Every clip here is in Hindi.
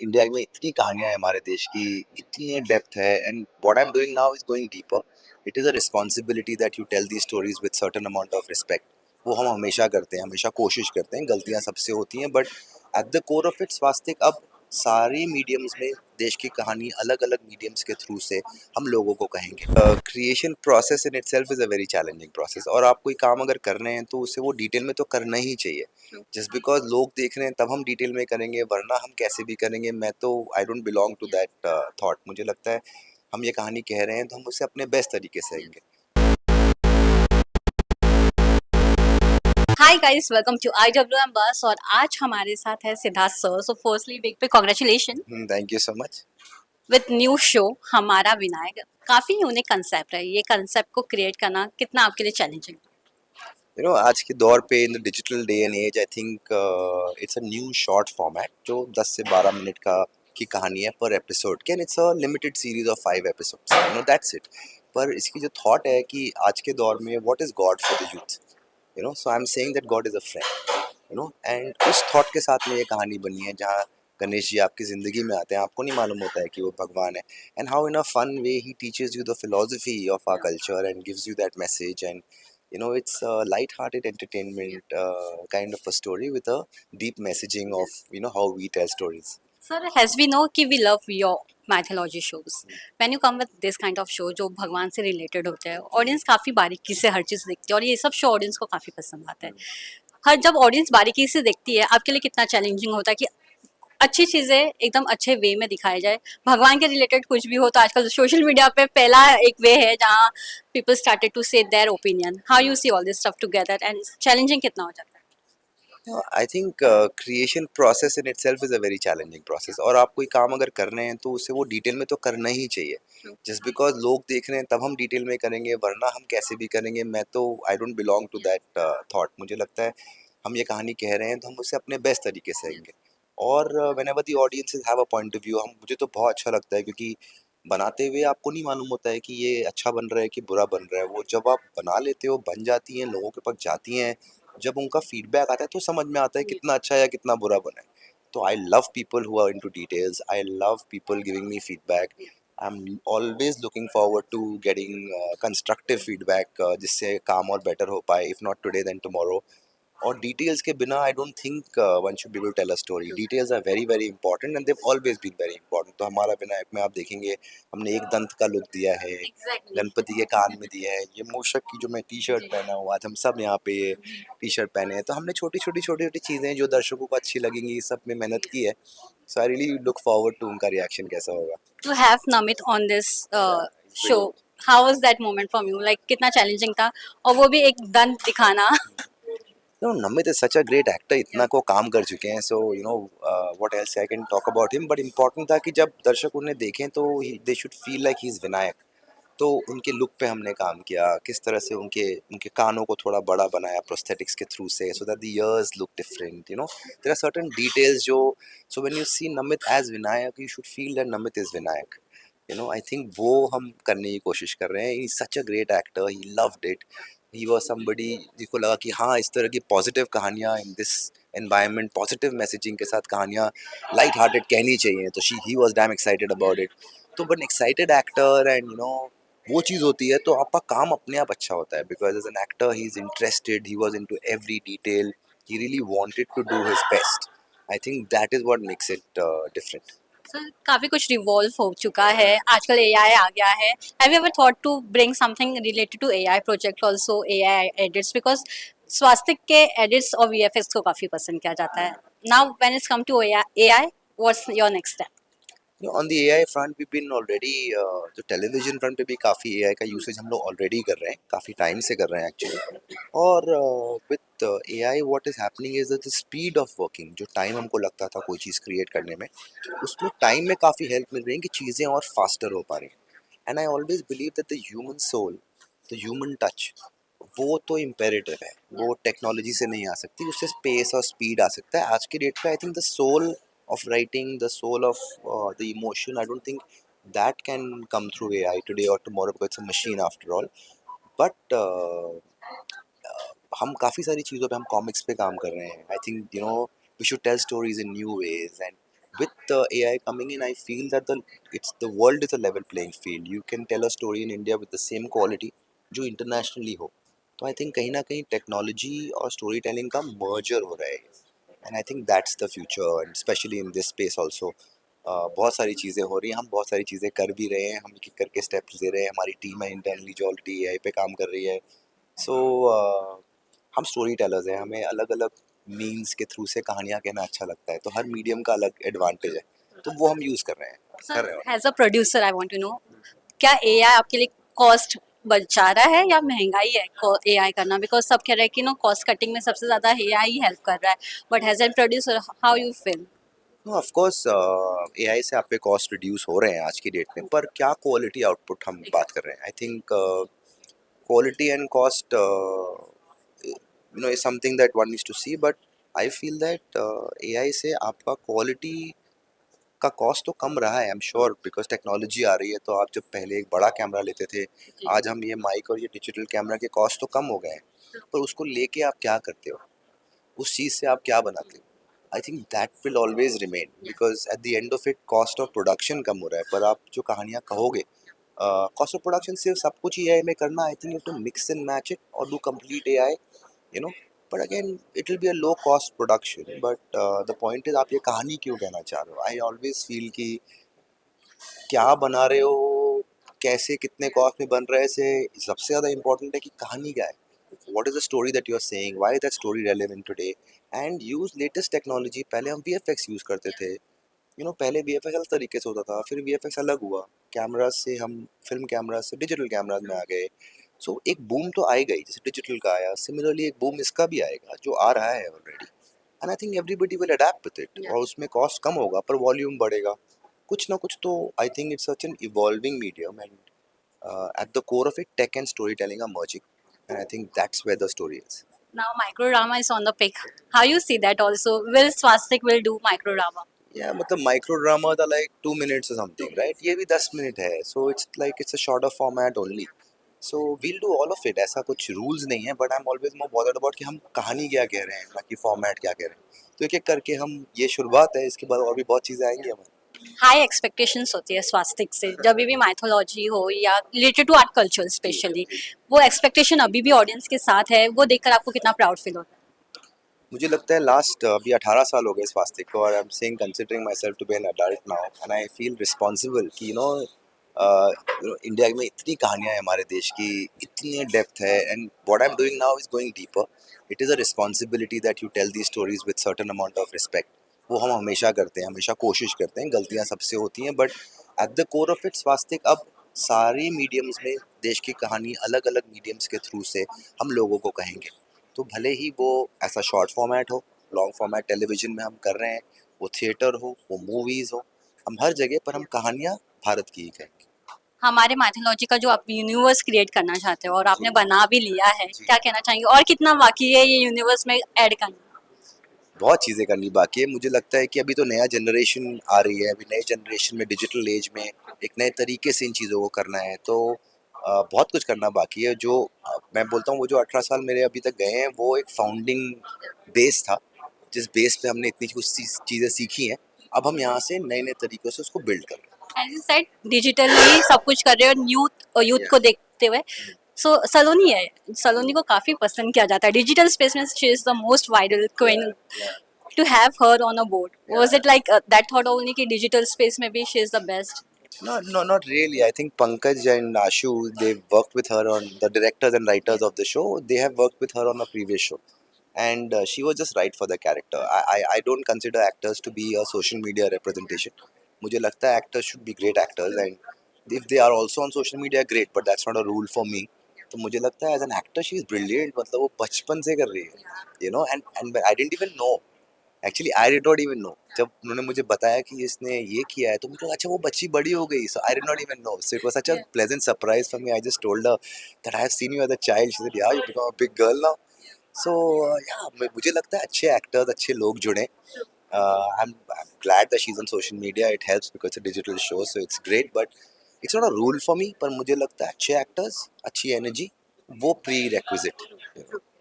इंडिया में इतनी कहानियां हैं हमारे देश की, इतनी डेप्थ है, and what I am doing now is going deeper. It is a responsibility that you tell the stories with certain amount of respect. वो हम हमेशा करते हैं, हमेशा कोशिश करते हैं, गलतियां सबसे होती हैं, but at the core of it Swastik अब सारे मीडियम्स में देश की कहानी अलग अलग मीडियम्स के थ्रू से हम लोगों को कहेंगे. Creation process in itself is a very challenging process, और आप कोई काम अगर कर रहे हैं तो उसे वो डिटेल में तो करना ही चाहिए. जस्ट बिकॉज लोग देख रहे हैं तब हम डिटेल में करेंगे, वरना हम कैसे भी करेंगे. मैं तो I don't belong to that thought. मुझे लगता है हम ये कहानी कह रहे हैं तो हम उसे अपने बेस्ट तरीके से कहेंगे. Hi guys, welcome to IWM buzz. और आज हमारे साथ है Siddharth sir. So firstly big पे congratulation thank you so much. With new show हमारा विनायक। काफी यूनिक कंसेप्ट है। ये कंसेप्ट को क्रिएट करना कितना आपके लिए चैलेंजिंग? यू नो आज के दौर पे in the digital day and age I think it's a new short format जो 10 से 12 मिनट का की कहानी है पर episode. Can it's a limited series of 5 episodes, you know that's it. पर इसकी जो थॉट है कि आज के दौर में what is God for the youth, you know, so I am saying that God is a friend, you know. And उस थॉट के साथ में ये कहानी बनी है जहाँ गणेश जी आपकी ज़िंदगी में आते हैं, आपको नहीं मालूम होता है कि वो भगवान है. And how in a fun way he teaches you the philosophy of our culture and gives you that message. And you know, it's a light-hearted entertainment kind of a story with a deep messaging of, you know, how we tell stories. Sir, has we know कि we love your mythology shows. When you come with this kind of show जो भगवान से रिलेटेड होते हैं, ऑडियंस काफी बारीकी से हर चीज देखती है और ये सब शो ऑडियंस को काफी पसंद आता है। हर जब ऑडियंस बारीकी से देखती है, आपके लिए कितना चैलेंजिंग होता है कि अच्छी चीजें एकदम अच्छे वे में दिखाई जाए। भगवान के रिलेटेड कुछ भी हो तो आजकल सोशल मीडिया पे पहला एक वे है जहाँ people started to say their opinion. How you see all this stuff together and challenging कितना हो जाता है? I think creation process in itself is a very challenging process. और आप कोई काम अगर कर रहे हैं तो उसे वो डिटेल में तो करना ही चाहिए. जस्ट बिकॉज लोग देख रहे हैं तब हम डिटेल में करेंगे, वरना हम कैसे भी करेंगे. मैं तो I don't belong to that thought. मुझे लगता है हम ये कहानी कह रहे हैं तो हम उसे अपने बेस्ट तरीके से कहेंगे. और when ever the audiences have a point of view, हम मुझे तो बहुत अच्छा लगता है, क्योंकि बनाते हुए आपको नहीं मालूम होता है कि ये अच्छा बन रहा है कि बुरा बन रहा है. वो जब आप बना लेते हो, बन जाती हैं, लोगों के पास जाती हैं, जब उनका फीडबैक आता है तो समझ में आता है कितना अच्छा है या कितना बुरा बना है. तो I love people who are into details. I love people giving me feedback. I am always looking forward to getting constructive feedback, जिससे काम और बेटर हो पाए, if not today then tomorrow. और डिटेल्स के बिना I don't think one should be able to tell a story. Details are very very important and they've always been very important. तो हमारा विनायक में आप देखेंगे हमने एक दंत का लुक दिया है, एग्जैक्टली। गणपति के कान में दिया है, ये मूषक की जो मैं टी शर्ट पहना हूँ, आज हम सब यहाँ पे ये टी शर्ट पहने हैं. तो हमने छोटी छोटी चीज़ें जो दर्शकों को अच्छी लगेंगी, सब में मेहनत की है. So I really look forward to उनका रिएक्शन कैसा होगा. To have Namit on this show, how was that moment for you? Like कितना चैलेंजिंग था और वो भी एक दंत दिखाना। No, Namit is such a great actor. इतना को काम कर चुके हैं. So you know what else I can talk about him. But important था कि जब दर्शक उन्हें देखें तो they should feel like he is Vinayak. तो उनके लुक पे हमने काम किया, किस तरह से उनके उनके कानों को थोड़ा बड़ा बनाया प्रोस्थेटिक्स के थ्रू से, so that the ears look different. You know, there are certain details जो, so when you see Namit as Vinayak you should feel that Namit is Vinayak. You know, I think वो हम करने की कोशिश कर रहे हैं. He is such a great actor. He loved it. He was somebody जिसको लगा कि हाँ, इस तरह की पॉजिटिव कहानियाँ in this environment, positive messaging के साथ कहानियाँ लाइट हार्टेड कहनी चाहिए. तो he was damn excited about it. तो बन excited actor and you know वो चीज़ होती है तो आपका काम अपने आप अच्छा होता है. Because as an actor he is interested, he was into every detail, he really wanted to do his best. I think that is what makes it different. Sir, काफी कुछ रिवॉल्व हो चुका है, आजकल एआई आ गया है। Have you ever thought to bring something related to AI project also, AI edits? Because Swastik के एडिट्स और वीएफएक्स को काफी पसंद किया जाता है। Now when it's come to AI, what's your next step? On the AI front we been already, जो टेलीविजन फ्रंट पे भी काफ़ी एआई का यूसेज हम लोग ऑलरेडी कर रहे हैं, काफ़ी टाइम से कर रहे हैं एक्चुअली. और with AI what is happening is the speed of working. जो टाइम हमको लगता था कोई चीज़ क्रिएट करने में, उसमें टाइम में काफ़ी हेल्प मिल रही है कि चीज़ें और फास्टर हो पा रही हैं. And I always believe that the human soul, the human touch, वो तो इम्पेरेटिव है, वो टेक्नोलॉजी से नहीं आ सकती. उससे स्पेस और स्पीड आ सकता है. आज की डेट पे I think the soul of writing, the soul of the emotion, I don't think that can come through AI today or tomorrow, because it's a machine after all. But हम काफ़ी सारी चीज़ों पे, हम कॉमिक्स पे काम कर रहे हैं. I think you know we should tell stories in new ways. And with AI coming in, I feel that the world is a level playing field. You can tell a story in India with the same quality जो internationally हो. तो I think कहीं ना कहीं टेक्नोलॉजी और स्टोरी टेलिंग का मर्जर हो रहा है, and I think that's the future, and specially in this space also. बहुत सारी चीज़ें हो रही हैं, हम बहुत सारी चीज़ें कर भी रहे हैं, हम एक एक करके स्टेप्स ले रहे हैं. हमारी टीम है इंटरनली जो ऑलरेडी AI पे काम कर रही है. सो हम स्टोरी टेलर्स हैं, हमें अलग अलग मीन्स के थ्रू से कहानियाँ कहना अच्छा लगता है, तो हर मीडियम का अलग एडवांटेज है, तो वो हम यूज़ कर रहे हैं, कर रहे हैं. As a producer I want to know, क्या एआई आपके लिए कॉस्ट बचा रहा है या महंगाई है एआई करना? बिकॉज सब कह रहे हैं कि नो कॉस्ट कटिंग में सबसे ज्यादा एआई हेल्प कर रहा है, but as an producer how you feel? No, of course AI से आपके कॉस्ट रिड्यूस हो रहे हैं आज की डेट में, पर क्या क्वालिटी आउटपुट हम बात कर रहे हैं. I think quality and cost is something that one needs to see, but I feel that AI से आपका quality का कॉस्ट तो कम रहा है, I am sure, because technology आ रही है. तो आप जब पहले एक बड़ा कैमरा लेते थे, आज हम ये माइक और ये डिजिटल कैमरा के कॉस्ट तो कम हो गए हैं, पर उसको लेके आप क्या करते हो, उस चीज़ से आप क्या बनाते हो, I think that will always remain, because at the end of it cost of production कम हो रहा है, पर आप जो कहानियाँ कहोगे, कॉस्ट ऑफ प्रोडक्शन सिर्फ सब कुछ ही AI में करना. I think you to mix and match it और do complete AI, you know. But again it will be a low cost production, but the point is आप ये कहानी क्यों कहना चाह रहे हो. आई ऑलवेज फील कि क्या बना रहे हो, कैसे कितने कॉस्ट में बन रहे से सबसे ज़्यादा इम्पोर्टेंट है कि कहानी क्या है. What is the story that you are saying? Why is that story relevant today? And use latest technology. पहले हम VFX यूज़ करते थे, पहले VFX अलग तरीके से होता था, फिर VFX अलग हुआ, कैमरा से हम फिल्म कैमरा से डिजिटल कैमराज में आ गए. सो एक बूम तो आएगा ही, जैसे डिजिटल का आया, सिमिलरली एक बूम इसका भी आएगा जो आ रहा है already. And I think everybody will adapt with it, और उसमें कॉस्ट कम होगा पर वॉल्यूम बढ़ेगा, कुछ ना कुछ. तो आई think it's such an evolving medium, and at the core of it, tech and storytelling are merging, and I think that's where the story is. Now microdrama is on the pick. How you see that also? Will Swastik will do microdrama? Yeah, मतलब micro dramas are like 2 minutes or something, right? ये भी 10 मिनट है, so it's a shorter format only. So we'll do all of it. ऐसा कुछ rules नहीं है, but I'm always more bothered about कि हम कहानी क्या कह रहे हैं, ना कि format क्या कह रहे हैं. तो एक एक करके हम, ये शुरुआत है, इसके बाद और भी बहुत चीज़ें आएंगी हमारी. हाई एक्सपेक्टेशंस होती है स्वास्तिक से, जब भी माइथोलॉजी हो या related to art culture specially, वो एक्सपेक्टेशन अभी भी ऑडियंस के साथ है, वो देखकर आपको कितना प्राउड फील होता है? मुझे लगता है लास्ट अभी 18 साल हो गए स्वास्तिक को, और I am saying considering myself to be an adult now, and I feel responsible कि इंडिया में इतनी कहानियाँ हैं हमारे देश की, इतनी डेप्थ है, and what I am doing now is going deeper. It is a responsibility that you tell the stories with certain amount of respect. वो हम हमेशा करते हैं, हमेशा कोशिश करते हैं, गलतियाँ सबसे होती हैं, but at the core of it Swastik अब सारी मीडियम्स में देश की कहानी अलग अलग मीडियम्स के थ्रू से हम लोगों को कहेंगे. तो भले ही वो ऐसा शॉर्ट फॉर्मेट हो, लॉन्ग फॉर्मेट टेलीविजन में हम कर रहे हैं, वो थिएटर हो, वो मूवीज़ हो, हम हर जगह पर हम कहानियाँ भारत की ही कहेंगे. हमारे माइथोलॉजी का जो आप यूनिवर्स क्रिएट करना चाहते हो और आपने जी. बना भी लिया है, जी. क्या कहना चाहेंगे और कितना बाकी है ये यूनिवर्स में ऐड करना? बहुत चीज़ें करनी बाकी है. मुझे लगता है कि अभी तो नया जनरेशन आ रही है, अभी नए जनरेशन में डिजिटल एज में एक नए तरीके से इन चीज़ों को करना है, तो बहुत कुछ करना बाकी है. जो मैं बोलता हूँ, वो जो 18 साल मेरे अभी तक गए हैं, वो एक फाउंडिंग बेस था, जिस बेस पे हमने इतनी कुछ चीज़ें सीखी हैं. अब हम यहाँ से नए नए तरीक़ों से उसको बिल्ड कर रहे हैं. एज यू सेड डिजिटली सब कुछ कर रहे हो यूथ को देखते हुए. सो सलोनी है, सलोनी को काफी पसंद किया जाता है डिजिटल स्पेस में, she is the most viral queen. To have her on a board, was it like that thought only कि डिजिटल स्पेस में भी she is the best? No, no, not really. I think Pankaj and Ashu, they've worked with her on the directors and writers of the show. They have worked with her on a previous show, and she was just right for the character. I don't consider actors to be a social media representation. मुझे लगता है actors should be great actors, and if they are also on social media, great. But that's not a rule for me. तो मुझे लगता है as an actor she is brilliant. मतलब वो बचपन से कर रही है, and I didn't even know. Actually I did not even no. जब उन्होंने मुझे बताया कि इसने ये किया है, तो मुझे अच्छा वो बच्ची बड़ी हो गई. So I did not even know. So it was such a pleasant surprise for me. I just told her that I have seen you as a child. She said, yeah you become a big girl now. So yeah मुझे लगता है अच्छे एक्टर्स, अच्छे लोग जुड़े. I'm glad that she's on social media. It helps because it's a digital show, so it's great. But it's not a rule for me. पर मुझे लगता है अच्छे एक्टर्स, अच्छी एनर्जी, वो pre requisite.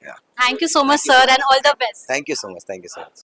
Yeah. Thank you so much Thank you so sir much. And all the best. Thank you so much. Thank you so much.